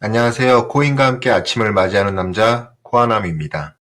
안녕하세요. 코인과 함께 아침을 맞이하는 남자 코아남입니다.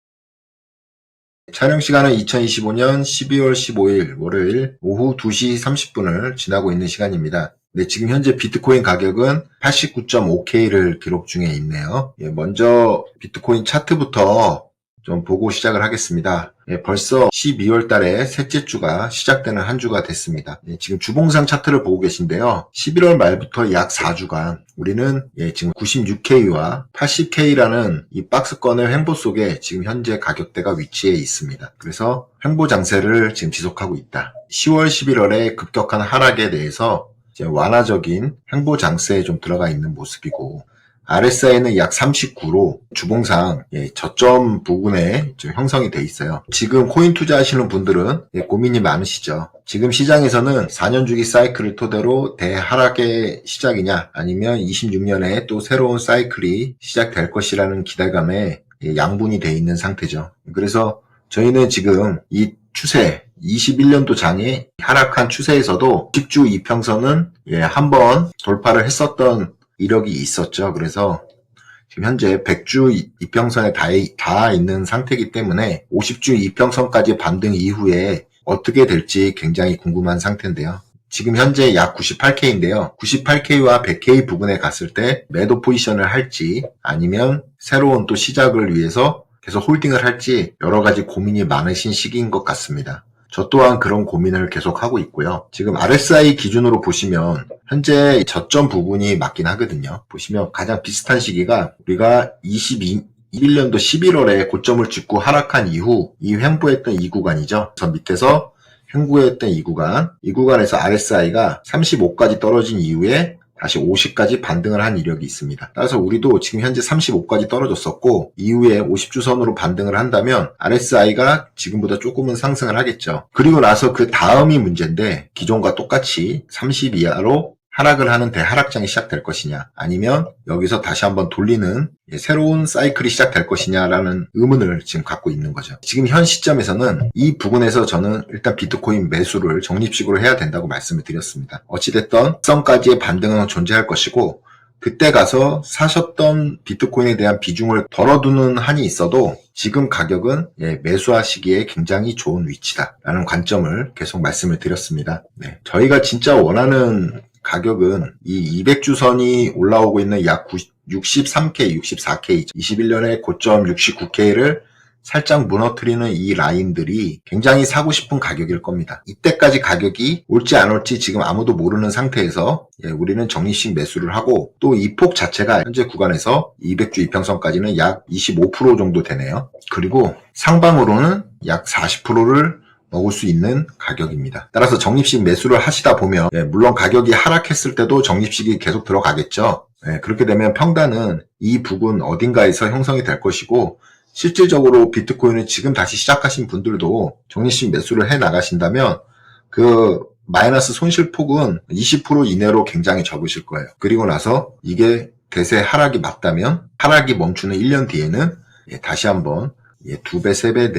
촬영 시간은 2025년 12월 15일 월요일 오후 2시 30분을 지나고 있는 시간입니다. 네, 지금 현재 비트코인 가격은 89.5K를 기록 중에 있네요. 먼저 비트코인 차트부터 좀 보고 시작을 하겠습니다. 벌써 12월 달에 셋째 주가 시작되는 한 주가 됐습니다. 지금 주봉상 차트를 보고 계신데요. 11월 말부터 약 4주간 우리는 지금 96K와 80K라는 이 박스권의 횡보 속에 지금 현재 가격대가 위치해 있습니다. 그래서 횡보 장세를 지금 지속하고 있다. 10월, 11월의 급격한 하락에 대해서 이제 완화적인 횡보 장세에 좀 들어가 있는 모습이고, RSI는 약 39로 주봉상 저점 부근에 좀 형성이 돼 있어요. 지금 코인 투자하시는 분들은 고민이 많으시죠. 지금 시장에서는 4년 주기 사이클을 토대로 대하락의 시작이냐, 아니면 26년에 또 새로운 사이클이 시작될 것이라는 기대감에 양분이 돼 있는 상태죠. 그래서 저희는 지금 이 추세, 21년도 장에 하락한 추세에서도 10주 이평선은 한번 돌파를 했었던 이력이 있었죠. 그래서 지금 현재 100주 이평선에 닿아 있는 상태이기 때문에 50주 이평선까지 반등 이후에 어떻게 될지 굉장히 궁금한 상태인데요. 지금 현재 약 98K인데요. 98K와 100K 부근에 갔을 때 매도 포지션을 할지, 아니면 새로운 또 시작을 위해서 계속 홀딩을 할지 여러 가지 고민이 많으신 시기인 것 같습니다. 저 또한 그런 고민을 계속 하고 있고요. 지금 RSI 기준으로 보시면 현재 저점 부분이 맞긴 하거든요. 보시면 가장 비슷한 시기가 우리가 21년도 11월에 고점을 찍고 하락한 이후 이 횡보했던 이 구간이죠. 저 밑에서 횡보했던 이 구간에서 RSI가 35까지 떨어진 이후에 다시 50까지 반등을 한 이력이 있습니다. 따라서 우리도 지금 현재 35까지 떨어졌었고, 이후에 50주선으로 반등을 한다면 RSI가 지금보다 조금은 상승을 하겠죠. 그리고 나서 그 다음이 문제인데, 기존과 똑같이 30 이하로 하락을 하는 대하락장이 시작될 것이냐, 아니면 여기서 다시 한번 돌리는 새로운 사이클이 시작될 것이냐라는 의문을 지금 갖고 있는 거죠. 지금 현 시점에서는 이 부분에서 저는 일단 비트코인 매수를 적립식으로 해야 된다고 말씀을 드렸습니다. 어찌됐든 성까지의 반등은 존재할 것이고, 그때 가서 사셨던 비트코인에 대한 비중을 덜어두는 한이 있어도 지금 가격은 매수하시기에 굉장히 좋은 위치다라는 관점을 계속 말씀을 드렸습니다. 저희가 진짜 원하는 가격은 이 200주선이 올라오고 있는 약 63K, 64K, 21년의 고점 69K를 살짝 무너뜨리는 이 라인들이 굉장히 사고 싶은 가격일 겁니다. 이때까지 가격이 올지 안 올지 지금 아무도 모르는 상태에서 우리는 적립식 매수를 하고, 또 이 폭 자체가 현재 구간에서 200주 이평선까지는 약 25% 정도 되네요. 그리고 상방으로는 약 40%를 먹을 수 있는 가격입니다. 따라서 적립식 매수를 하시다 보면 물론 가격이 하락했을 때도 적립식이 계속 들어가겠죠. 그렇게 되면 평단은 이 부근 어딘가에서 형성이 될 것이고, 실질적으로 비트코인을 지금 다시 시작하신 분들도 적립식 매수를 해 나가신다면 그 마이너스 손실폭은 20% 이내로 굉장히 적으실 거예요. 그리고 나서 이게 대세 하락이 맞다면 하락이 멈추는 1년 뒤에는 다시 한번 2배, 3배,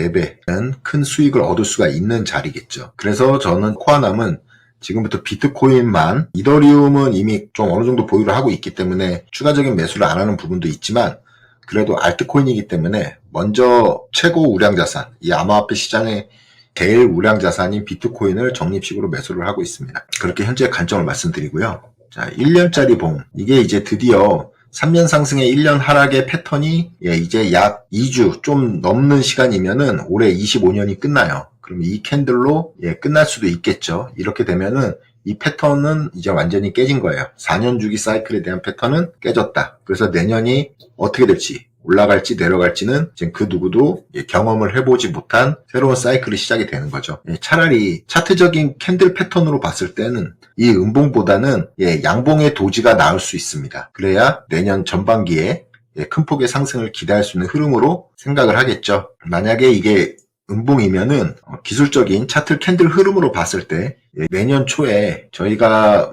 4배는 큰 수익을 얻을 수가 있는 자리겠죠. 그래서 저는 코아남은 지금부터 비트코인만, 이더리움은 이미 좀 어느 정도 보유를 하고 있기 때문에 추가적인 매수를 안 하는 부분도 있지만, 그래도 알트코인이기 때문에 먼저 최고 우량 자산, 이 암호화폐 시장의 제일 우량 자산인 비트코인을 적립식으로 매수를 하고 있습니다. 그렇게 현재 관점을 말씀드리고요. 자, 1년짜리 봉. 이게 이제 드디어 3년 상승의 1년 하락의 패턴이 이제 약 2주 좀 넘는 시간이면은 올해 25년이 끝나요. 그럼 이 캔들로 끝날 수도 있겠죠. 이렇게 되면은 이 패턴은 이제 완전히 깨진 거예요. 4년 주기 사이클에 대한 패턴은 깨졌다. 그래서 내년이 어떻게 될지, 올라갈지 내려갈지는 지금 그 누구도 경험을 해보지 못한 새로운 사이클이 시작이 되는 거죠. 차라리 차트적인 캔들 패턴으로 봤을 때는 이 음봉보다는 양봉의 도지가 나올 수 있습니다. 그래야 내년 전반기에 큰 폭의 상승을 기대할 수 있는 흐름으로 생각을 하겠죠. 만약에 이게 음봉이면은 기술적인 차트 캔들 흐름으로 봤을 때 내년 초에 저희가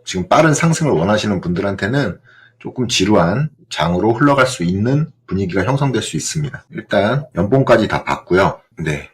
지금 빠른 상승을 원하시는 분들한테는 조금 지루한 장으로 흘러갈 수 있는 분위기가 형성될 수 있습니다. 일단 연봉까지 다 봤고요. 네.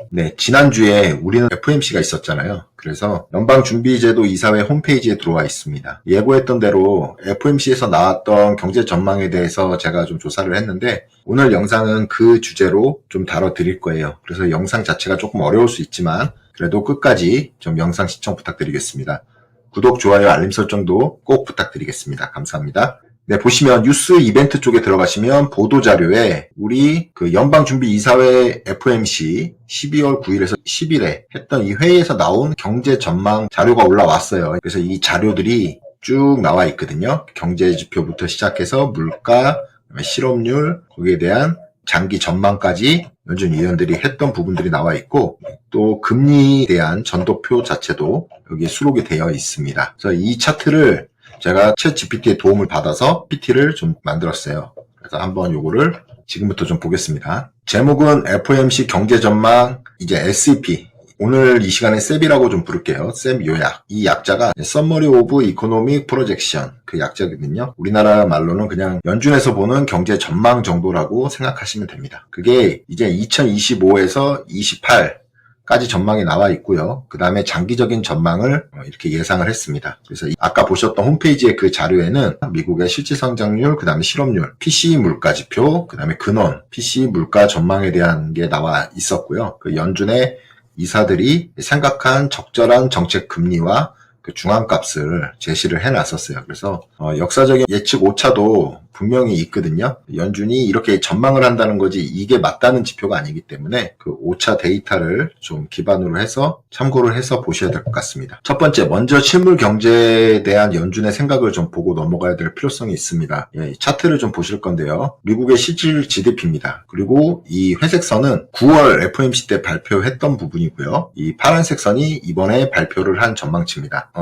네, 지난주에 우리는 FOMC가 있었잖아요. 그래서 연방준비제도 이사회 홈페이지에 들어와 있습니다. 예고했던 대로 FOMC에서 나왔던 경제 전망에 대해서 제가 좀 조사를 했는데 오늘 영상은 그 주제로 좀 다뤄드릴 거예요. 그래서 영상 자체가 조금 어려울 수 있지만 그래도 끝까지 좀 영상 시청 부탁드리겠습니다. 구독, 좋아요, 알림 설정도 꼭 부탁드리겠습니다. 감사합니다. 네, 보시면 뉴스 이벤트 쪽에 들어가시면 보도자료에 우리 그 연방준비이사회 FOMC 12월 9일에서 10일에 했던 이 회의에서 나온 경제 전망 자료가 올라왔어요. 그래서 이 자료들이 쭉 나와 있거든요. 경제 지표부터 시작해서 물가, 실업률, 거기에 대한 장기 전망까지 연준 위원들이 했던 부분들이 나와 있고 또 금리에 대한 전도표 자체도 여기에 수록이 되어 있습니다. 그래서 이 차트를 제가 챗 GPT의 도움을 받아서 PPT를 좀 만들었어요. 그래서 한번 요거를 지금부터 좀 보겠습니다. 제목은 FOMC 경제 전망, 이제 SEP. 오늘 이 시간에 SEP이라고 좀 부를게요. SEP 요약. 이 약자가 Summary of Economic Projection 그 약자거든요. 우리나라 말로는 그냥 연준에서 보는 경제 전망 정도라고 생각하시면 됩니다. 그게 이제 2025에서 28 까지 전망이 나와 있고요. 그 다음에 장기적인 전망을 이렇게 예상을 했습니다. 그래서 아까 보셨던 홈페이지의 그 자료에는 미국의 실질 성장률, 그 다음에 실업률, PCE 물가 지표, 그 다음에 근원, PCE 물가 전망에 대한 게 나와 있었고요. 그 연준의 이사들이 생각한 적절한 정책 금리와 그 중앙값을 제시를 해놨었어요. 그래서 역사적인 예측 오차도 분명히 있거든요. 연준이 이렇게 전망을 한다는 거지 이게 맞다는 지표가 아니기 때문에 그 오차 데이터를 좀 기반으로 해서 참고를 해서 보셔야 될 것 같습니다. 첫 번째, 먼저 실물 경제에 대한 연준의 생각을 좀 보고 넘어가야 될 필요성이 있습니다. 이 차트를 좀 보실 건데요. 미국의 실질 GDP입니다. 그리고 이 회색 선은 9월 FOMC 때 발표했던 부분이고요. 이 파란색 선이 이번에 발표를 한 전망치입니다.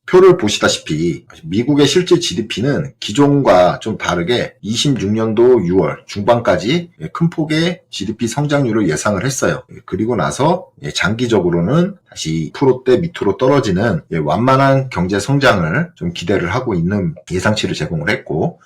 표를 보시다시피 미국의 실질 GDP는 기존과 좀 다르게 26년도 6월 중반까지 큰 폭의 GDP 성장률을 예상을 했어요. 그리고 나서 장기적으로는 다시 2%대 밑으로 떨어지는 완만한 경제 성장을 좀 기대를 하고 있는 예상치를 제공을 했고,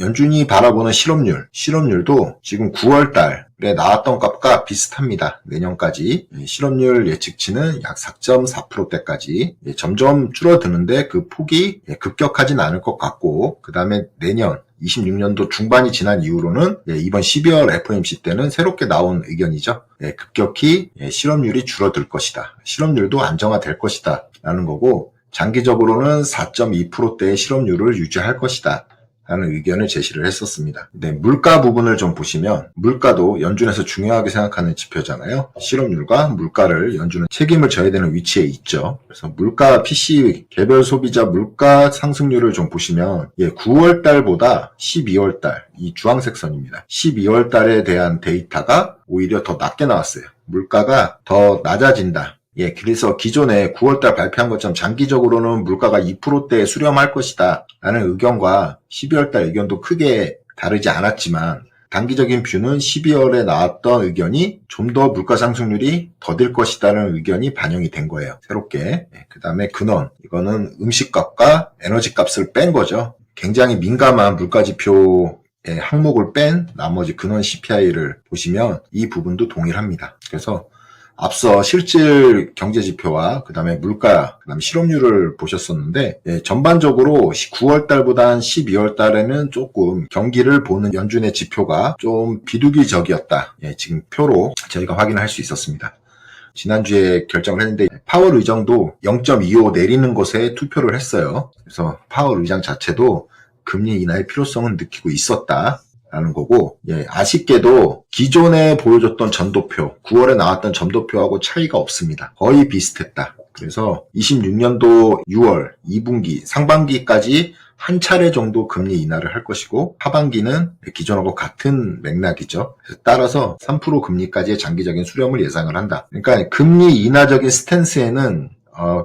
연준이 바라보는 실업률도 지금 9월 달에 나왔던 값과 비슷합니다. 내년까지 실업률 예측치는 약 4.4%대까지 점점 줄어드는데 그 폭이 급격하진 않을 것 같고, 그 다음에 내년 26년도 중반이 지난 이후로는 이번 12월 FOMC 때는 새롭게 나온 의견이죠. 급격히 실업률이 줄어들 것이다. 실업률도 안정화될 것이다 라는 거고, 장기적으로는 4.2%대의 실업률을 유지할 것이다 라는 의견을 제시를 했었습니다. 네, 물가 부분을 좀 보시면 물가도 연준에서 중요하게 생각하는 지표잖아요. 실업률과 물가를 연준은 책임을 져야 되는 위치에 있죠. 그래서 물가 PCE 개별 소비자 물가 상승률을 좀 보시면 9월 달보다 12월 달, 이 주황색 선입니다. 12월 달에 대한 데이터가 오히려 더 낮게 나왔어요. 물가가 더 낮아진다. 그래서 기존에 9월달 발표한 것처럼 장기적으로는 물가가 2%대에 수렴할 것이다 라는 의견과 12월달 의견도 크게 다르지 않았지만 단기적인 뷰는 12월에 나왔던 의견이 좀 더 물가 상승률이 더딜 것이다라는 의견이 반영이 된 거예요. 새롭게. 그 다음에 근원, 이거는 음식값과 에너지값을 뺀 거죠. 굉장히 민감한 물가지표 항목을 뺀 나머지 근원 CPI를 보시면 이 부분도 동일합니다. 그래서 앞서 실질 경제지표와 그 다음에 물가, 그 다음에 실업률을 보셨었는데 전반적으로 9월 달보단 12월 달에는 조금 경기를 보는 연준의 지표가 좀 비두기적이었다. 지금 표로 저희가 확인할 수 있었습니다. 지난주에 결정을 했는데 파월 의장도 0.25 내리는 것에 투표를 했어요. 그래서 파월 의장 자체도 금리 인하의 필요성은 느끼고 있었다 라는 거고, 아쉽게도 기존에 보여줬던 전도표, 9월에 나왔던 전도표하고 차이가 없습니다. 거의 비슷했다. 그래서 26년도 6월, 2분기, 상반기까지 한 차례 정도 금리 인하를 할 것이고, 하반기는 기존하고 같은 맥락이죠. 따라서 3% 금리까지의 장기적인 수렴을 예상을 한다. 그러니까 금리 인하적인 스탠스에는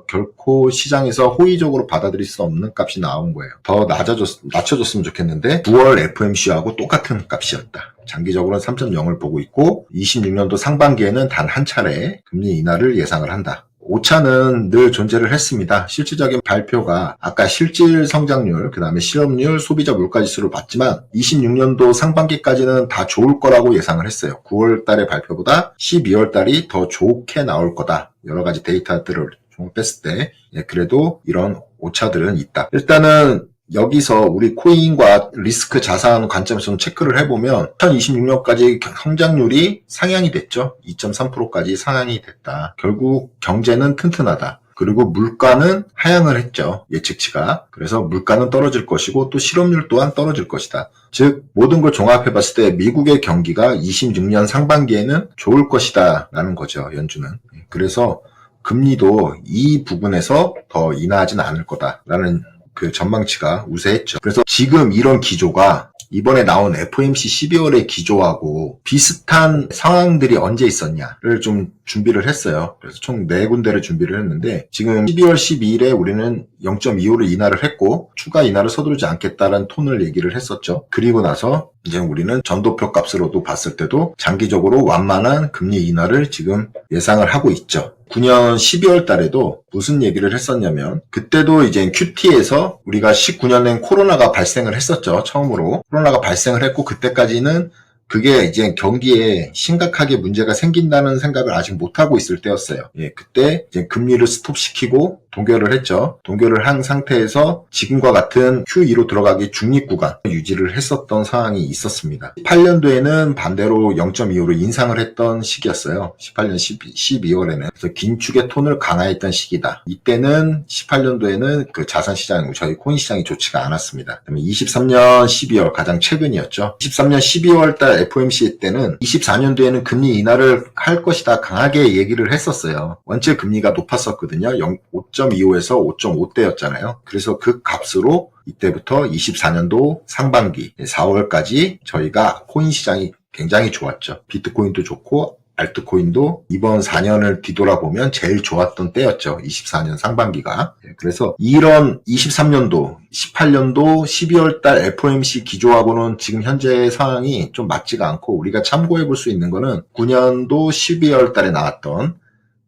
결코 시장에서 호의적으로 받아들일 수 없는 값이 나온 거예요. 더 낮춰줬으면 좋겠는데 9월 FOMC하고 똑같은 값이었다. 장기적으로는 3.0을 보고 있고 26년도 상반기에는 단 한 차례 금리 인하를 예상을 한다. 오차는 늘 존재를 했습니다. 실질적인 발표가 아까 실질 성장률, 그 다음에 실업률, 소비자 물가지수를 봤지만 26년도 상반기까지는 다 좋을 거라고 예상을 했어요. 9월 달의 발표보다 12월 달이 더 좋게 나올 거다. 여러 가지 데이터들을 종합했을 때 그래도 이런 오차들은 있다. 일단은 여기서 우리 코인과 리스크 자산 관점에서 체크를 해보면 2026년까지 성장률이 상향이 됐죠. 2.3%까지 상향이 됐다. 결국 경제는 튼튼하다. 그리고 물가는 하향을 했죠. 예측치가. 그래서 물가는 떨어질 것이고 또 실업률 또한 떨어질 것이다. 즉 모든 걸 종합해 봤을 때 미국의 경기가 26년 상반기에는 좋을 것이다 라는 거죠. 연준은. 그래서 금리도 이 부분에서 더 인하하지는 않을 거다라는 그 전망치가 우세했죠. 그래서 지금 이런 기조가 이번에 나온 FOMC 12월의 기조하고 비슷한 상황들이 언제 있었냐를 좀 준비를 했어요. 그래서 총 4군데를 준비를 했는데 지금 12월 12일에 우리는 0.25를 인하를 했고 추가 인하를 서두르지 않겠다는 톤을 얘기를 했었죠. 그리고 나서 이제 우리는 전도표 값으로도 봤을 때도 장기적으로 완만한 금리 인하를 지금 예상을 하고 있죠. 9년 12월 달에도 무슨 얘기를 했었냐면 그때도 이제 QT에서 우리가 19년엔 코로나가 발생을 했었죠. 처음으로 코로나가 발생을 했고 그때까지는 그게 이제 경기에 심각하게 문제가 생긴다는 생각을 아직 못하고 있을 때였어요. 그때 이제 금리를 스톱시키고 동결을 했죠. 동결을 한 상태에서 지금과 같은 QE로 들어가기 중립 구간 유지를 했었던 상황이 있었습니다. 18년도에는 반대로 0.25로 인상을 했던 시기였어요. 18년 12월에는. 그래서 긴축의 톤을 강화했던 시기다. 이때는 18년도에는 그 자산시장, 저희 코인 시장이 좋지가 않았습니다. 그다음에 23년 12월 가장 최근이었죠. 23년 12월 달 FOMC 때는 24년도에는 금리 인하를 할 것이다 강하게 얘기를 했었어요. 원체 금리가 높았었거든요. 5.25에서 5.5대였잖아요. 그래서 그 값으로 이때부터 24년도 상반기 4월까지 저희가 코인 시장이 굉장히 좋았죠. 비트코인도 좋고 알트코인도 이번 4년을 뒤돌아보면 제일 좋았던 때였죠. 24년 상반기가. 그래서 이런 23년도, 18년도 12월 달 FOMC 기조하고는 지금 현재의 상황이 좀 맞지가 않고 우리가 참고해 볼 수 있는 거는 9년도 12월 달에 나왔던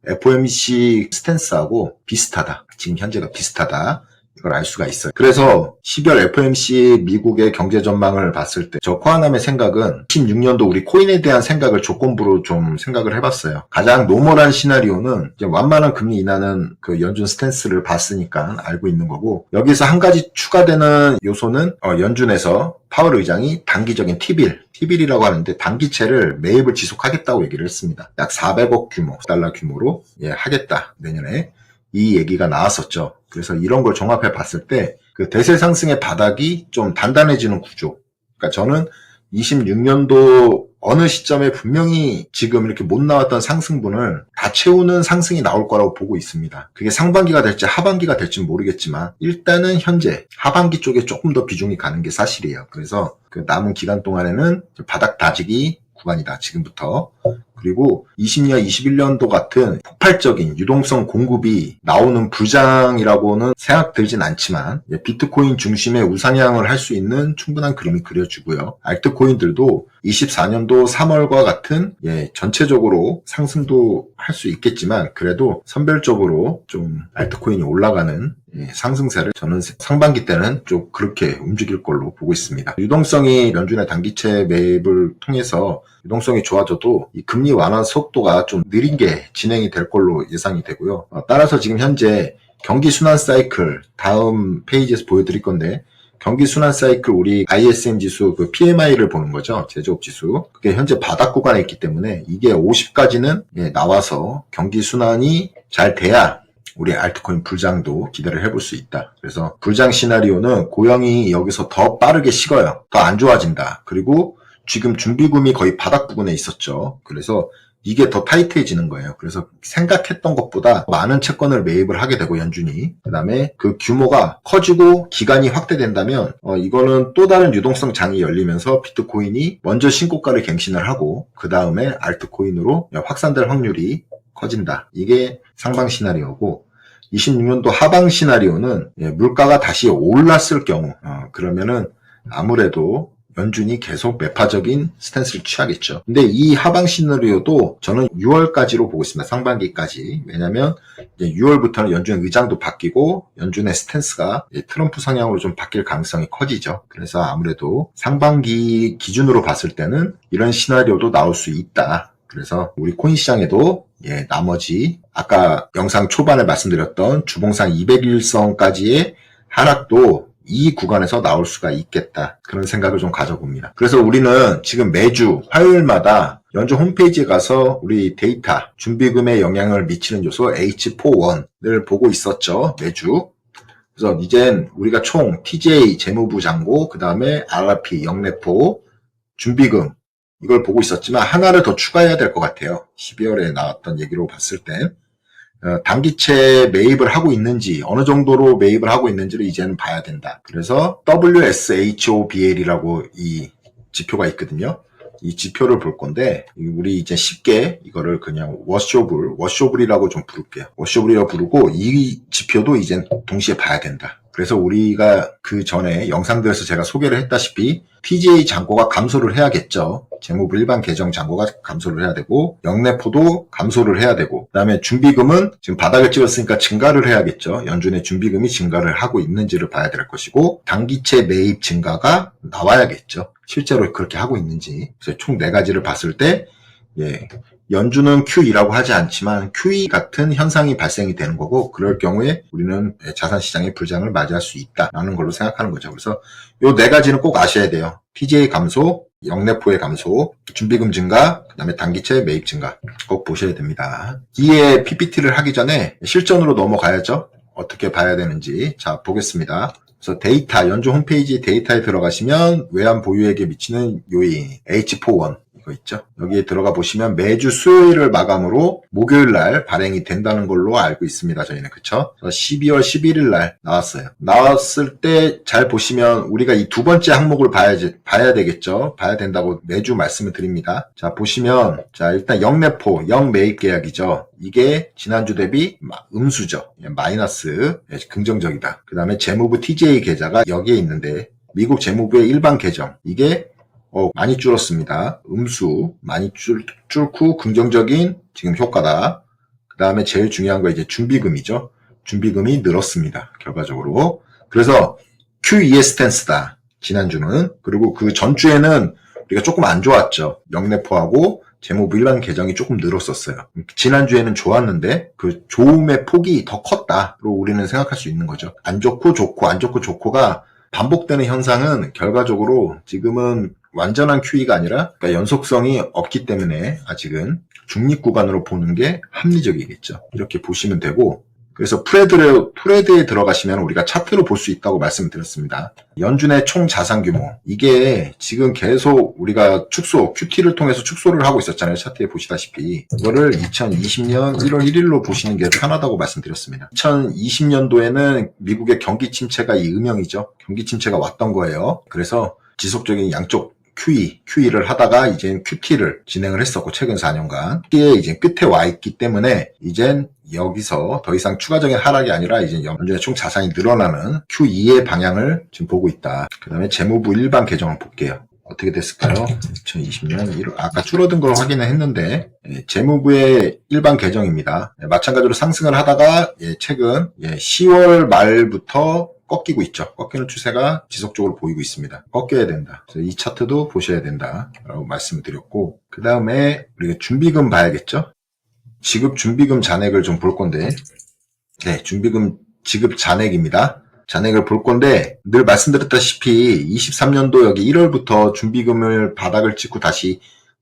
FOMC 스탠스하고 비슷하다. 지금 현재가 비슷하다. 이걸 알 수가 있어요. 그래서 12월 FOMC 미국의 경제 전망을 봤을 때 저 코아남의 생각은 16년도 우리 코인에 대한 생각을 조건부로 좀 생각을 해봤어요. 가장 노멀한 시나리오는 이제 완만한 금리 인하는 그 연준 스탠스를 봤으니까 알고 있는 거고 여기서 한 가지 추가되는 요소는 연준에서 파월 의장이 단기적인 T빌이라고 하는데 단기채를 매입을 지속하겠다고 얘기를 했습니다. 약 400억 달러 규모로 하겠다 내년에. 이 얘기가 나왔었죠. 그래서 이런 걸 종합해 봤을 때 그 대세 상승의 바닥이 좀 단단해지는 구조. 그러니까 저는 26년도 어느 시점에 분명히 지금 이렇게 못 나왔던 상승분을 다 채우는 상승이 나올 거라고 보고 있습니다. 그게 상반기가 될지 하반기가 될지 모르겠지만 일단은 현재 하반기 쪽에 조금 더 비중이 가는 게 사실이에요. 그래서 그 남은 기간 동안에는 바닥 다지기 구간이다. 지금부터. 그리고 20년, 21년도 같은 폭발적인 유동성 공급이 나오는 불장이라고는 생각 들진 않지만 비트코인 중심의 우상향을 할 수 있는 충분한 그림이 그려지고요. 알트코인들도 24년도 3월과 같은 전체적으로 상승도 할 수 있겠지만 그래도 선별적으로 좀 알트코인이 올라가는 상승세를 저는 상반기 때는 좀 그렇게 움직일 걸로 보고 있습니다. 유동성이 연준의 단기채 매입을 통해서 유동성이 좋아져도 이 금리 완화 속도가 좀 느린 게 진행이 될 걸로 예상이 되고요. 따라서 지금 현재 경기 순환 사이클 다음 페이지에서 보여드릴 건데 경기 순환 사이클 우리 ISM 지수 그 PMI를 보는 거죠. 제조업 지수. 그게 현재 바닥 구간에 있기 때문에 이게 50까지는 나와서 경기 순환이 잘 돼야 우리 알트코인 불장도 기대를 해볼 수 있다. 그래서 불장 시나리오는 고영이 여기서 더 빠르게 식어요. 더 안 좋아진다. 그리고 지금 준비금이 거의 바닥 부근에 있었죠. 그래서 이게 더 타이트해지는 거예요. 그래서 생각했던 것보다 많은 채권을 매입을 하게 되고 연준이 그 다음에 그 규모가 커지고 기간이 확대된다면 이거는 또 다른 유동성 장이 열리면서 비트코인이 먼저 신고가를 갱신을 하고 그 다음에 알트코인으로 확산될 확률이 커진다. 이게 상방 시나리오고 26년도 하방 시나리오는 물가가 다시 올랐을 경우 그러면은 아무래도 연준이 계속 매파적인 스탠스를 취하겠죠. 근데 이 하방 시나리오도 저는 6월까지로 보고 있습니다. 상반기까지. 왜냐면 이제 6월부터는 연준의 의장도 바뀌고 연준의 스탠스가 트럼프 성향으로 좀 바뀔 가능성이 커지죠. 그래서 아무래도 상반기 기준으로 봤을 때는 이런 시나리오도 나올 수 있다. 그래서 우리 코인 시장에도 나머지 아까 영상 초반에 말씀드렸던 주봉상 200일선까지의 하락도 이 구간에서 나올 수가 있겠다. 그런 생각을 좀 가져봅니다. 그래서 우리는 지금 매주 화요일마다 연준 홈페이지에 가서 우리 데이터, 준비금에 영향을 미치는 요소 H41을 보고 있었죠. 매주. 그래서 이젠 우리가 총 TJ 재무부 잔고, 그 다음에 RRP 영래포, 준비금 이걸 보고 있었지만 하나를 더 추가해야 될 것 같아요. 12월에 나왔던 얘기로 봤을 땐 단기채 매입을 하고 있는지, 어느 정도로 매입을 하고 있는지를 이제는 봐야 된다. 그래서 WSHOBL이라고 이 지표가 있거든요. 이 지표를 볼 건데 우리 이제 쉽게 이거를 그냥 워쇼블이라고 좀 부를게요. 워쇼블이라고 부르고 이 지표도 이제 동시에 봐야 된다. 그래서 우리가 그 전에 영상들에서 제가 소개를 했다시피 TJ 잔고가 감소를 해야겠죠. 재무부 일반 계정 잔고가 감소를 해야 되고 영래포도 감소를 해야 되고, 그다음에 준비금은 지금 바닥을 찍었으니까 증가를 해야겠죠. 연준의 준비금이 증가를 하고 있는지를 봐야 될 것이고, 단기채 매입 증가가 나와야겠죠. 실제로 그렇게 하고 있는지. 그래서 총 4가지를 봤을 때 연준은 QE라고 하지 않지만 QE 같은 현상이 발생이 되는 거고, 그럴 경우에 우리는 자산시장의 불장을 맞이할 수 있다라는 걸로 생각하는 거죠. 그래서 요 4가지는 꼭 아셔야 돼요. TJ 감소, 영래포의 감소, 준비금 증가, 그 다음에 단기채 매입 증가 꼭 보셔야 됩니다. 이에 PPT를 하기 전에 실전으로 넘어가야죠. 어떻게 봐야 되는지. 자, 보겠습니다. 그래서 데이터, 연준 홈페이지 데이터에 들어가시면 외환 보유액에 미치는 요인 H41 이거 있죠. 여기에 들어가 보시면 매주 수요일을 마감으로 목요일 날 발행이 된다는 걸로 알고 있습니다. 저희는. 그쵸? 12월 11일 날 나왔어요. 나왔을 때 잘 보시면 우리가 이 두 번째 항목을 봐야 되겠죠. 봐야 된다고 매주 말씀을 드립니다. 자, 보시면 자, 일단 영래포, 영매입 계약이죠. 이게 지난주 대비 음수죠. 마이너스, 긍정적이다. 그 다음에 재무부 TJ 계좌가 여기에 있는데 미국 재무부의 일반 계정 이게 많이 줄었습니다. 음수 많이 줄고 긍정적인 지금 효과다. 그 다음에 제일 중요한 거 이제 준비금이죠. 준비금이 늘었습니다. 결과적으로. 그래서 QE의 스탠스다. 지난주는. 그리고 그 전주에는 우리가 조금 안 좋았죠. 영래포하고 재무부 일반 계정이 조금 늘었었어요. 지난주에는 좋았는데 그 좋음의 폭이 더 컸다로 우리는 생각할 수 있는 거죠. 안 좋고 좋고 안 좋고 좋고가 반복되는 현상은 결과적으로 지금은 완전한 QE가 아니라 그러니까 연속성이 없기 때문에 아직은 중립 구간으로 보는 게 합리적이겠죠. 이렇게 보시면 되고, 그래서 프레드에 들어가시면 우리가 차트로 볼 수 있다고 말씀드렸습니다. 연준의 총 자산 규모 이게 지금 계속 우리가 QT를 통해서 축소를 하고 있었잖아요. 차트에 보시다시피 이거를 2020년 1월 1일로 보시는 게 편하다고 말씀드렸습니다. 2020년도에는 미국의 경기 침체가 이 음영이죠. 경기 침체가 왔던 거예요. 그래서 지속적인 양쪽 QE를 하다가 이젠 QT를 진행을 했었고, 최근 4년간. QT에 이제 끝에 와 있기 때문에 이젠 여기서 더 이상 추가적인 하락이 아니라 이제 연준의 총 자산이 늘어나는 QE의 방향을 지금 보고 있다. 그 다음에 재무부 일반 계정을 볼게요. 어떻게 됐을까요? 2020년 1월, 아까 줄어든 걸 확인을 했는데, 재무부의 일반 계정입니다. 마찬가지로 상승을 하다가 최근 10월 말부터 꺾이고 있죠. 꺾이는 추세가 지속적으로 보이고 있습니다. 꺾여야 된다. 그래서 이 차트도 보셔야 된다라고 말씀을 드렸고, 그 다음에 우리가 준비금 봐야겠죠. 지급 준비금 잔액을 좀 볼 건데, 준비금 지급 잔액입니다. 잔액을 볼 건데, 늘 말씀드렸다시피 23년도 여기 1월부터 준비금을 바닥을 찍고 다시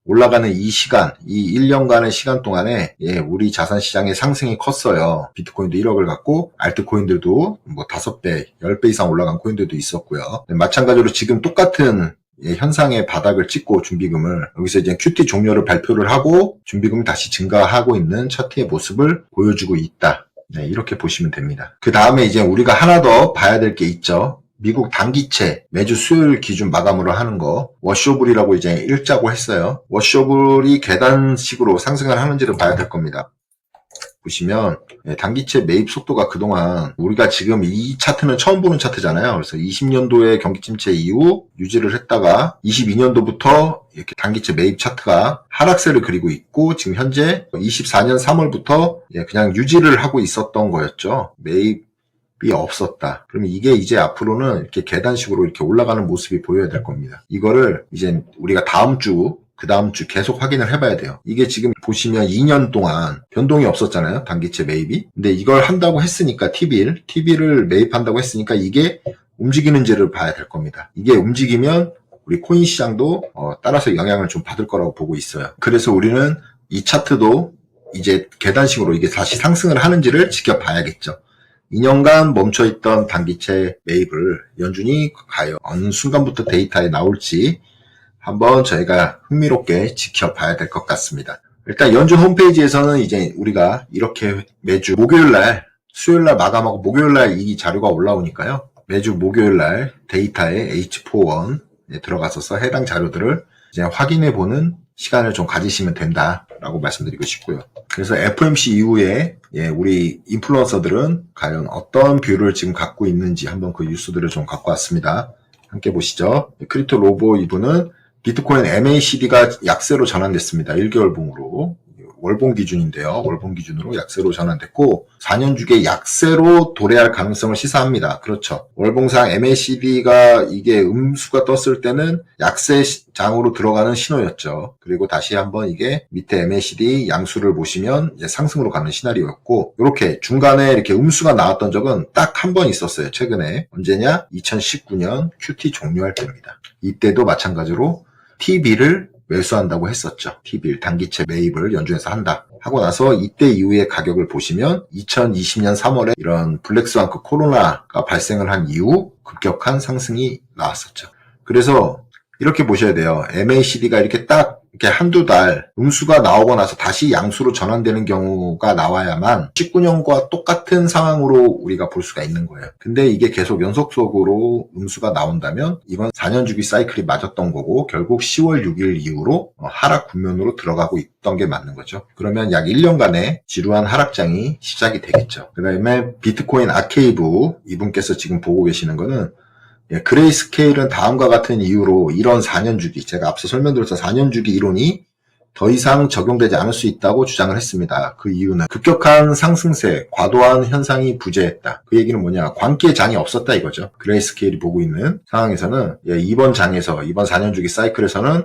올라가는 이 시간, 이 1년간의 시간 동안에 우리 자산시장의 상승이 컸어요. 비트코인도 1억을 갖고 알트코인들도 뭐 5배, 10배 이상 올라간 코인들도 있었고요. 마찬가지로 지금 똑같은 현상의 바닥을 찍고 준비금을 여기서 이제 QT 종료를 발표를 하고 준비금이 다시 증가하고 있는 차트의 모습을 보여주고 있다. 이렇게 보시면 됩니다. 그 다음에 이제 우리가 하나 더 봐야 될 게 있죠. 미국 단기채 매주 수요일 기준 마감으로 하는 거 워쇼블이라고 이제 읽자고 했어요. 워쇼블이 계단식으로 상승을 하는지를 봐야 될 겁니다. 보시면 단기채 매입 속도가 그동안 우리가 지금 이 차트는 처음 보는 차트잖아요. 그래서 20년도에 경기 침체 이후 유지를 했다가 22년도부터 이렇게 단기채 매입 차트가 하락세를 그리고 있고 지금 현재 24년 3월부터 그냥 유지를 하고 있었던 거였죠. 매입이 없었다. 그러면 이게 이제 앞으로는 이렇게 계단식으로 이렇게 올라가는 모습이 보여야 될 겁니다. 이거를 이제 우리가 그 다음 주 계속 확인을 해봐야 돼요. 이게 지금 보시면 2년 동안 변동이 없었잖아요. 단기채 매입이. 근데 이걸 한다고 했으니까 TB를 매입한다고 했으니까 이게 움직이는지를 봐야 될 겁니다. 이게 움직이면 우리 코인 시장도 따라서 영향을 좀 받을 거라고 보고 있어요. 그래서 우리는 이 차트도 이제 계단식으로 이게 다시 상승을 하는지를 지켜봐야겠죠. 2년간 멈춰있던 단기채 매입을 연준이 과연 어느 순간부터 데이터에 나올지 한번 저희가 흥미롭게 지켜봐야 될 것 같습니다. 일단 연준 홈페이지에서는 이제 우리가 이렇게 매주 목요일날, 수요일날 마감하고 목요일날 이 자료가 올라오니까요. 매주 목요일날 데이터에 H41에 들어가서 해당 자료들을 이제 확인해보는 시간을 좀 가지시면 된다라고 말씀드리고 싶고요. 그래서 FOMC 이후에 우리 인플루언서들은 과연 어떤 뷰를 지금 갖고 있는지 한번 그 뉴스들을 좀 갖고 왔습니다. 함께 보시죠. 크립토 로보 이분은 비트코인 MACD가 약세로 전환됐습니다. 1개월 봉으로. 월봉 기준인데요. 월봉 기준으로 약세로 전환됐고 4년 주기의 약세로 도래할 가능성을 시사합니다. 그렇죠. 월봉상 MACD가 이게 음수가 떴을 때는 약세장으로 들어가는 신호였죠. 그리고 다시 한번 이게 밑에 MACD 양수를 보시면 이제 상승으로 가는 시나리오였고 이렇게 중간에 이렇게 음수가 나왔던 적은 딱 한 번 있었어요. 최근에. 언제냐? 2019년 QT 종료할 때입니다. 이때도 마찬가지로 TB를 매수한다고 했었죠. TB 단기채 매입을 연준에서 한다 하고 나서 이때 이후의 가격을 보시면 2020년 3월에 이런 블랙스완크 코로나가 발생을 한 이후 급격한 상승이 나왔었죠. 그래서 이렇게 보셔야 돼요. MACD가 이렇게 딱 이렇게 한두 달 음수가 나오고 나서 다시 양수로 전환되는 경우가 나와야만 19년과 똑같은 상황으로 우리가 볼 수가 있는 거예요. 근데 이게 계속 연속적으로 음수가 나온다면 이번 4년 주기 사이클이 맞았던 거고 결국 10월 6일 이후로 하락 국면으로 들어가고 있던 게 맞는 거죠. 그러면 약 1년간의 지루한 하락장이 시작이 되겠죠. 그 다음에 비트코인 아케이브 이분께서 지금 보고 계시는 거는 그레이스케일은 다음과 같은 이유로 이런 4년 주기, 제가 앞서 설명드렸던 4년 주기 이론이 더 이상 적용되지 않을 수 있다고 주장을 했습니다. 그 이유는 급격한 상승세, 과도한 현상이 부재했다. 그 얘기는 뭐냐? 광기의 장이 없었다 이거죠. 그레이스케일이 보고 있는 상황에서는 이번 장에서, 이번 4년 주기 사이클에서는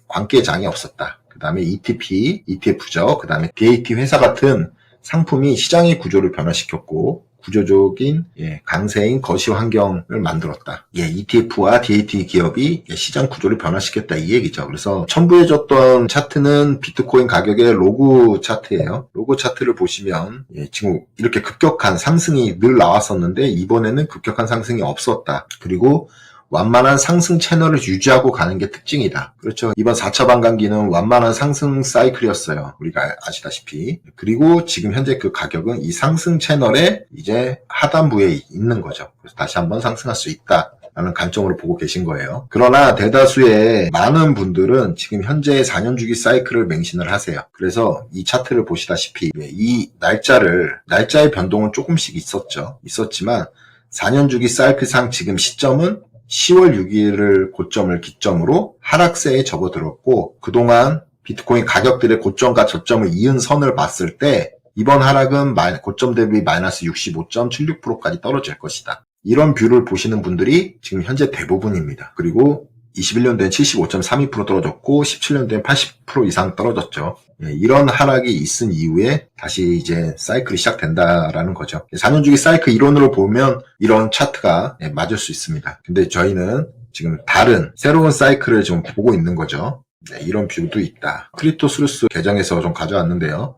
광기의 장이 없었다. 그 다음에 ETP, ETF죠. 그 다음에 DAT 회사 같은 상품이 시장의 구조를 변화시켰고 구조적인 강세인 거시 환경을 만들었다. ETF와 DAT 기업이 시장 구조를 변화시켰다 이 얘기죠. 그래서 첨부해줬던 차트는 비트코인 가격의 로그 차트예요. 로그 차트를 보시면 지금 이렇게 급격한 상승이 늘 나왔었는데 이번에는 급격한 상승이 없었다. 그리고 완만한 상승 채널을 유지하고 가는 게 특징이다. 그렇죠. 이번 4차 반감기는 완만한 상승 사이클이었어요. 우리가 아시다시피. 그리고 지금 현재 그 가격은 이 상승 채널의 이제 하단부에 있는 거죠. 그래서 다시 한번 상승할 수 있다. 라는 관점으로 보고 계신 거예요. 그러나 대다수의 많은 분들은 지금 현재 4년 주기 사이클을 맹신을 하세요. 그래서 이 차트를 보시다시피 이 날짜의 변동은 조금씩 있었지만 4년 주기 사이클상 지금 시점은 10월 6일을 고점을 기점으로 하락세에 접어들었고 그동안 비트코인 가격들의 고점과 저점을 이은 선을 봤을 때 이번 하락은 고점 대비 마이너스 65.76%까지 떨어질 것이다. 이런 뷰를 보시는 분들이 지금 현재 대부분입니다. 그리고 21년도엔 75.32% 떨어졌고 17년도엔 80% 이상 떨어졌죠. 이런 하락이 있은 이후에 다시 이제 사이클이 시작된다라는 거죠. 4년 주기 사이클 이론으로 보면 이런 차트가 맞을 수 있습니다. 근데 저희는 지금 다른 새로운 사이클을 좀 보고 있는 거죠. 이런 뷰도 있다. 크립토스루스 계정에서 좀 가져왔는데요.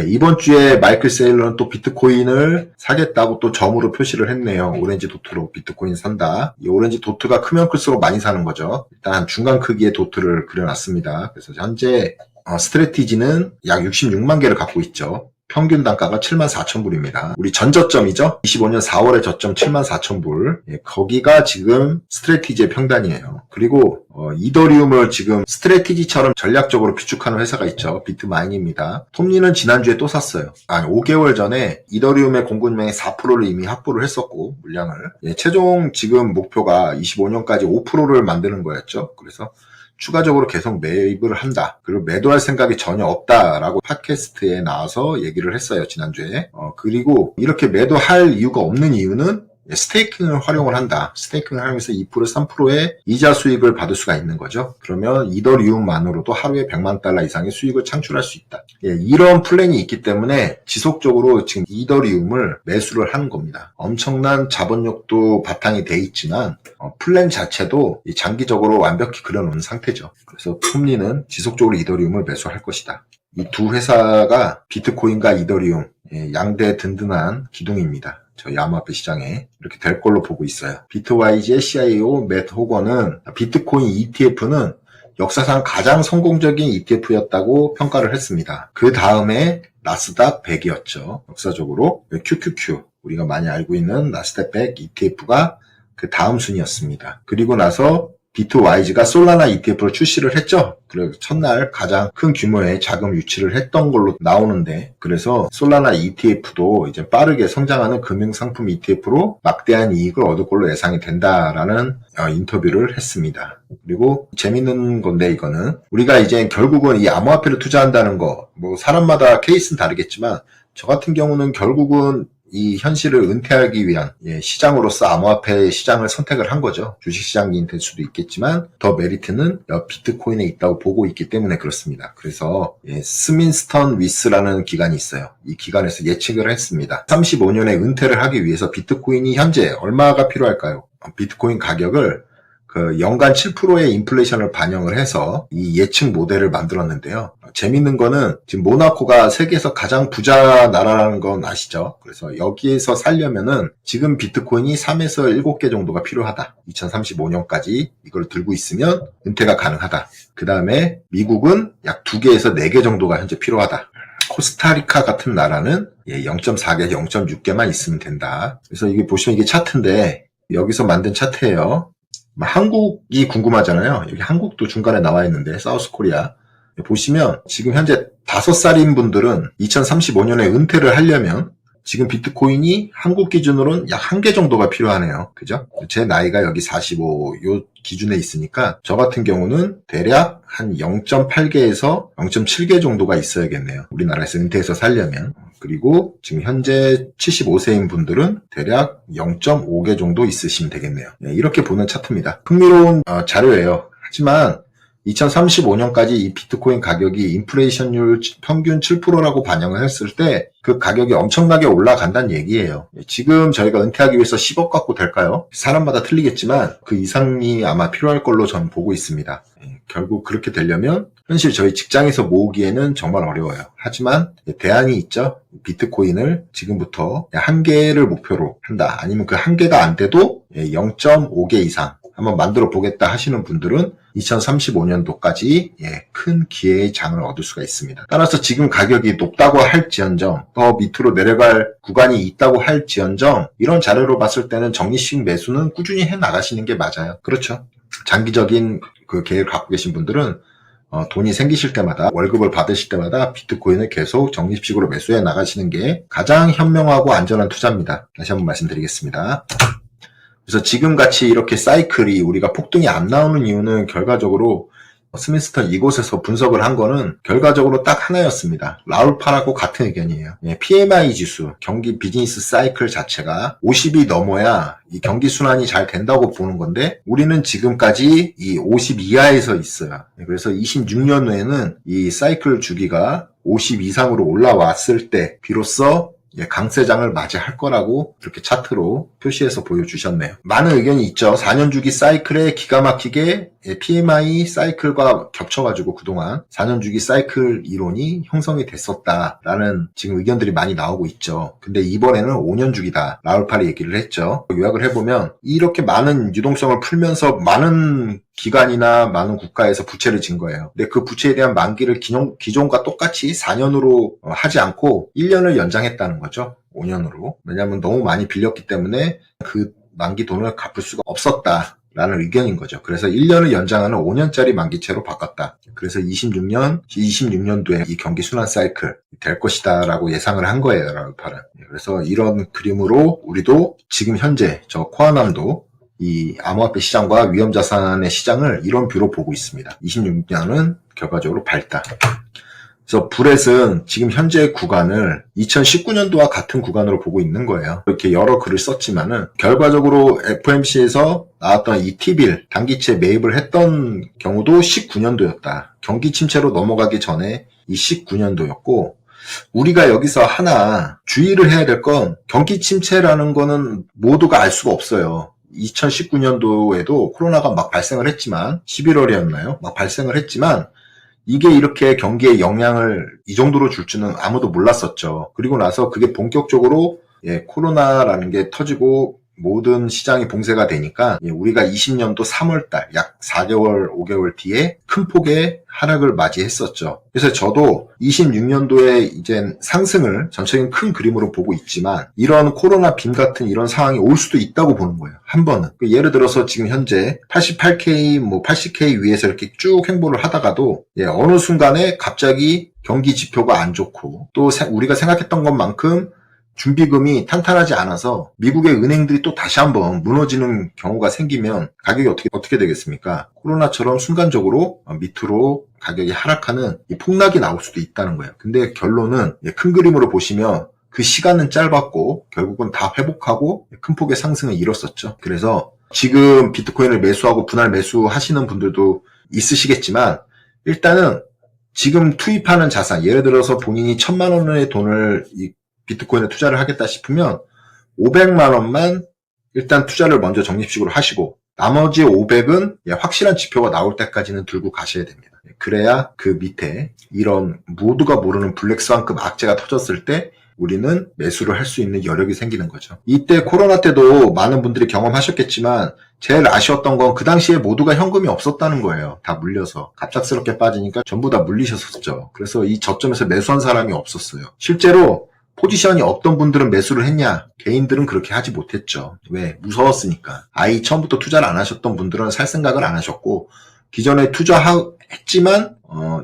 이번 주에 마이클 세일러는 또 비트코인을 사겠다고 또 점으로 표시를 했네요. 오렌지 도트로 비트코인 산다. 이 오렌지 도트가 크면 클수록 많이 사는 거죠. 일단 중간 크기의 도트를 그려놨습니다. 그래서 현재 스트래티지는 약 66만 개를 갖고 있죠. 평균 단가가 74,000불입니다. 우리 전 저점이죠. 25년 4월의 저점 74,000불. 거기가 지금 스트래티지의 평단이에요. 그리고 이더리움을 지금 스트래티지처럼 전략적으로 비축하는 회사가 있죠. 비트마인입니다. 톱니는 지난주에 또 샀어요. 5개월 전에 이더리움의 공급량의 4%를 이미 확보를 했었고, 물량을. 최종 지금 목표가 25년까지 5%를 만드는 거였죠. 그래서 추가적으로 계속 매입을 한다. 그리고 매도할 생각이 전혀 없다라고 팟캐스트에 나와서 얘기를 했어요. 지난주에. 그리고 이렇게 매도할 이유가 없는 이유는 스테이킹을 활용을 한다. 스테이킹을 하면서 2% 3%의 이자 수익을 받을 수가 있는 거죠. 그러면 이더리움만으로도 하루에 100만 달러 이상의 수익을 창출할 수 있다. 이런 플랜이 있기 때문에 지속적으로 지금 이더리움을 매수를 하는 겁니다. 엄청난 자본력도 바탕이 돼 있지만 플랜 자체도 장기적으로 완벽히 그려놓은 상태죠. 그래서 톱니는 지속적으로 이더리움을 매수할 것이다. 이 두 회사가 비트코인과 이더리움, 양대 든든한 기둥입니다. 저희 암호화폐 시장에 이렇게 될 걸로 보고 있어요. 비트와이즈의 CIO 맷 호건은 비트코인 ETF는 역사상 가장 성공적인 ETF였다고 평가를 했습니다. 그 다음에 나스닥 100이었죠. 역사적으로 QQQ, 우리가 많이 알고 있는 나스닥 100 ETF가 그 다음 순위였습니다. 그리고 나서 비트와이즈가 솔라나 ETF를 출시를 했죠. 그래서 첫날 가장 큰 규모의 자금 유치를 했던 걸로 나오는데, 그래서 솔라나 ETF도 이제 빠르게 성장하는 금융상품 ETF로 막대한 이익을 얻을 걸로 예상이 된다라는 인터뷰를 했습니다. 그리고 재밌는 건데, 이거는 우리가 이제 결국은 이 암호화폐를 투자한다는 거, 뭐 사람마다 케이스는 다르겠지만 저 같은 경우는 결국은 이 현실을 은퇴하기 위한 시장으로서 암호화폐 시장을 선택을 한 거죠. 주식시장이 될 수도 있겠지만 더 메리트는 비트코인에 있다고 보고 있기 때문에 그렇습니다. 그래서 스민스턴 위스라는 기관이 있어요. 이 기관에서 예측을 했습니다. 35년에 은퇴를 하기 위해서 비트코인이 현재 얼마가 필요할까요? 비트코인 가격을 연간 7%의 인플레이션을 반영을 해서 이 예측 모델을 만들었는데요. 재밌는 거는 지금 모나코가 세계에서 가장 부자 나라라는 건 아시죠? 그래서 여기에서 살려면은 지금 비트코인이 3에서 7개 정도가 필요하다. 2035년까지 이걸 들고 있으면 은퇴가 가능하다. 그 다음에 미국은 약 2개에서 4개 정도가 현재 필요하다. 코스타리카 같은 나라는 0.4개, 0.6개만 있으면 된다. 그래서 이게 보시면 이게 차트인데 여기서 만든 차트예요. 한국이 궁금하잖아요. 여기 한국도 중간에 나와 있는데 사우스 코리아 보시면 지금 현재 5살인 분들은 2035년에 은퇴를 하려면 지금 비트코인이 한국 기준으로는 약 1개 정도가 필요하네요. 그죠? 제 나이가 여기 45 요 기준에 있으니까 저 같은 경우는 대략 한 0.8개에서 0.7개 정도가 있어야겠네요. 우리나라에서 은퇴해서 살려면. 그리고 지금 현재 75세인 분들은 대략 0.5개 정도 있으시면 되겠네요. 이렇게 보는 차트입니다. 흥미로운 자료예요. 하지만 2035년까지 이 비트코인 가격이 인플레이션율 평균 7%라고 반영을 했을 때 그 가격이 엄청나게 올라간다는 얘기예요. 지금 저희가 은퇴하기 위해서 10억 갖고 될까요? 사람마다 틀리겠지만 그 이상이 아마 필요할 걸로 저는 보고 있습니다. 결국 그렇게 되려면 현실 저희 직장에서 모으기에는 정말 어려워요. 하지만 대안이 있죠. 비트코인을 지금부터 1개를 목표로 한다. 아니면 그 1개가 안 돼도 0.5개 이상 한번 만들어 보겠다 하시는 분들은 2035년도까지 큰 기회의 장을 얻을 수가 있습니다. 따라서 지금 가격이 높다고 할지언정 더 밑으로 내려갈 구간이 있다고 할지언정 이런 자료로 봤을 때는 적립식 매수는 꾸준히 해 나가시는 게 맞아요. 그렇죠. 장기적인 그 계획을 갖고 계신 분들은 돈이 생기실 때마다 월급을 받으실 때마다 비트코인을 계속 적립식으로 매수해 나가시는 게 가장 현명하고 안전한 투자입니다. 다시 한번 말씀드리겠습니다. 그래서 지금같이 이렇게 사이클이 우리가 폭등이 안 나오는 이유는 결과적으로 스민스턴 이곳에서 분석을 한 거는 결과적으로 딱 하나였습니다. 라울파라고 같은 의견이에요. PMI 지수, 경기 비즈니스 사이클 자체가 50이 넘어야 이 경기 순환이 잘 된다고 보는 건데 우리는 지금까지 이 50 이하에서 있어요. 그래서 26년 후에는 이 사이클 주기가 50 이상으로 올라왔을 때 비로소 강세장을 맞이할 거라고 이렇게 차트로 표시해서 보여주셨네요. 많은 의견이 있죠. 4년 주기 사이클에 기가 막히게 PMI 사이클과 겹쳐가지고 그동안 4년 주기 사이클 이론이 형성이 됐었다라는 지금 의견들이 많이 나오고 있죠. 근데 이번에는 5년 주기다. 라울파리 얘기를 했죠. 요약을 해보면 이렇게 많은 유동성을 풀면서 많은 기관이나 많은 국가에서 부채를 진 거예요. 근데 그 부채에 대한 만기를 기존과 똑같이 4년으로 하지 않고 1년을 연장했다는 거죠. 5년으로. 왜냐하면 너무 많이 빌렸기 때문에 그 만기 돈을 갚을 수가 없었다. 라는 의견인 거죠. 그래서 1년을 연장하는 5년짜리 만기채로 바꿨다. 그래서 26년도에 이 경기 순환 사이클 될 것이다 라고 예상을 한 거예요. 라울파는. 그래서 이런 그림으로 우리도 지금 현재 저 코아남도 이 암호화폐 시장과 위험자산의 시장을 이런 뷰로 보고 있습니다. 26년은 결과적으로 밝다. 그래서 브렛은 지금 현재 구간을 2019년도와 같은 구간으로 보고 있는 거예요. 이렇게 여러 글을 썼지만은 결과적으로 FOMC에서 나왔던 이 T빌 단기채 매입을 했던 경우도 19년도였다. 경기 침체로 넘어가기 전에 이 19년도였고 우리가 여기서 하나 주의를 해야 될 건 경기 침체라는 거는 모두가 알 수가 없어요. 2019년도에도 코로나가 막 발생을 했지만 11월이었나요? 막 발생을 했지만 이게 이렇게 경기에 영향을 이 정도로 줄 줄은 아무도 몰랐었죠. 그리고 나서 그게 본격적으로 코로나라는 게 터지고 모든 시장이 봉쇄가 되니까 우리가 20년도 3월달 약 4개월, 5개월 뒤에 큰 폭의 하락을 맞이했었죠. 그래서 저도 26년도에 이제 상승을 전체적인 큰 그림으로 보고 있지만 이런 코로나 빔 같은 이런 상황이 올 수도 있다고 보는 거예요. 한 번은. 예를 들어서 지금 현재 88K, 80K 위에서 이렇게 쭉 행보를 하다가도 어느 순간에 갑자기 경기 지표가 안 좋고 또 우리가 생각했던 것만큼 준비금이 탄탄하지 않아서 미국의 은행들이 또 다시 한번 무너지는 경우가 생기면 가격이 어떻게 되겠습니까? 코로나처럼 순간적으로 밑으로 가격이 하락하는 이 폭락이 나올 수도 있다는 거예요. 근데 결론은 큰 그림으로 보시면 그 시간은 짧았고 결국은 다 회복하고 큰 폭의 상승을 이뤘었죠. 그래서 지금 비트코인을 매수하고 분할 매수하시는 분들도 있으시겠지만 일단은 지금 투입하는 자산, 예를 들어서 본인이 1,000만 원의 돈을 비트코인에 투자를 하겠다 싶으면 500만 원만 일단 투자를 먼저 적립식으로 하시고 나머지 500은 확실한 지표가 나올 때까지는 들고 가셔야 됩니다. 그래야 그 밑에 이런 모두가 모르는 블랙스완급 악재가 터졌을 때 우리는 매수를 할 수 있는 여력이 생기는 거죠. 이때 코로나 때도 많은 분들이 경험하셨겠지만 제일 아쉬웠던 건 그 당시에 모두가 현금이 없었다는 거예요. 다 물려서 갑작스럽게 빠지니까 전부 다 물리셨었죠. 그래서 이 저점에서 매수한 사람이 없었어요. 실제로 포지션이 없던 분들은 매수를 했냐? 개인들은 그렇게 하지 못했죠. 왜? 무서웠으니까. 아예 처음부터 투자를 안 하셨던 분들은 살 생각을 안 하셨고 기존에 투자했지만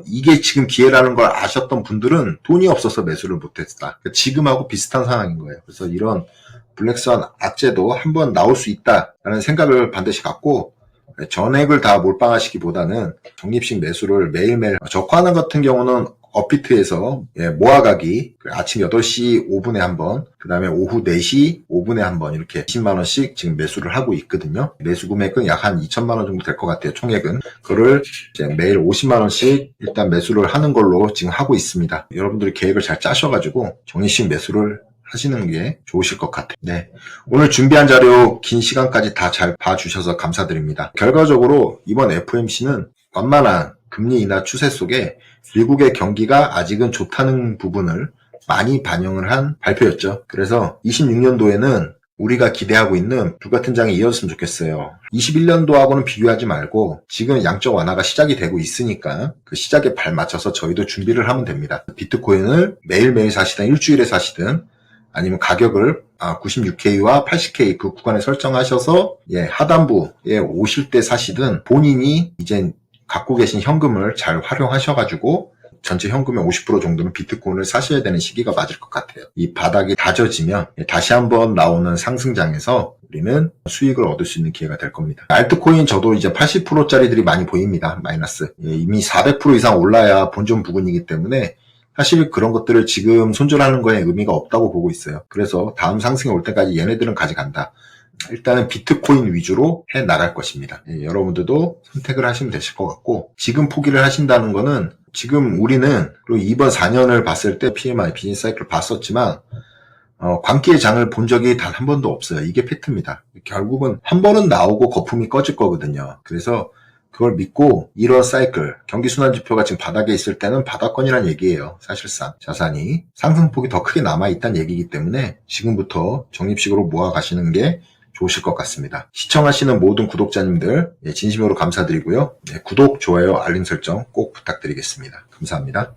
이게 지금 기회라는 걸 아셨던 분들은 돈이 없어서 매수를 못했다. 그러니까 지금하고 비슷한 상황인 거예요. 그래서 이런 블랙스완 악재도 한번 나올 수 있다라는 생각을 반드시 갖고 전액을 다 몰빵하시기보다는 적립식 매수를 매일매일 저가하는 같은 경우는 업비트에서 모아가기 아침 8시 5분에 한 번, 그 다음에 오후 4시 5분에 한 번 이렇게 20만 원씩 지금 매수를 하고 있거든요. 매수 금액은 약 한 2천만 원 정도 될 것 같아요. 총액은. 그거를 이제 매일 50만 원씩 일단 매수를 하는 걸로 지금 하고 있습니다. 여러분들이 계획을 잘 짜셔가지고 적립식 매수를 하시는 게 좋으실 것 같아요. 네. 오늘 준비한 자료 긴 시간까지 다 잘 봐주셔서 감사드립니다. 결과적으로 이번 FOMC는 완만한 금리 인하 추세 속에 미국의 경기가 아직은 좋다는 부분을 많이 반영을 한 발표였죠. 그래서 26년도에는 우리가 기대하고 있는 불같은 장이 이어졌으면 좋겠어요. 21년도하고는 비교하지 말고 지금 양적 완화가 시작이 되고 있으니까 그 시작에 발맞춰서 저희도 준비를 하면 됩니다. 비트코인을 매일매일 사시든 일주일에 사시든 아니면 가격을 96K와 80K 그 구간에 설정하셔서 하단부에 오실 때 사시든 본인이 이제 갖고 계신 현금을 잘 활용하셔가지고 전체 현금의 50% 정도는 비트코인을 사셔야 되는 시기가 맞을 것 같아요. 이 바닥이 다져지면 다시 한번 나오는 상승장에서 우리는 수익을 얻을 수 있는 기회가 될 겁니다. 알트코인 저도 이제 80%짜리들이 많이 보입니다. 마이너스. 이미 400% 이상 올라야 본전 부근이기 때문에 사실 그런 것들을 지금 손절하는 거에 의미가 없다고 보고 있어요. 그래서 다음 상승이 올 때까지 얘네들은 가져간다. 일단은 비트코인 위주로 해 나갈 것입니다. 여러분들도 선택을 하시면 되실 것 같고 지금 포기를 하신다는 거는 지금 우리는 그리고 이번 4년을 봤을 때 PMI 비즈니스 사이클을 봤었지만 광기의 장을 본 적이 단 한 번도 없어요. 이게 팩트입니다. 결국은 한 번은 나오고 거품이 꺼질 거거든요. 그래서 그걸 믿고 이런 사이클, 경기순환지표가 지금 바닥에 있을 때는 바닥권이란 얘기예요. 사실상 자산이 상승폭이 더 크게 남아있다는 얘기이기 때문에 지금부터 적립식으로 모아가시는 게 좋으실 것 같습니다. 시청하시는 모든 구독자님들 진심으로 감사드리고요. 구독, 좋아요, 알림 설정 꼭 부탁드리겠습니다. 감사합니다.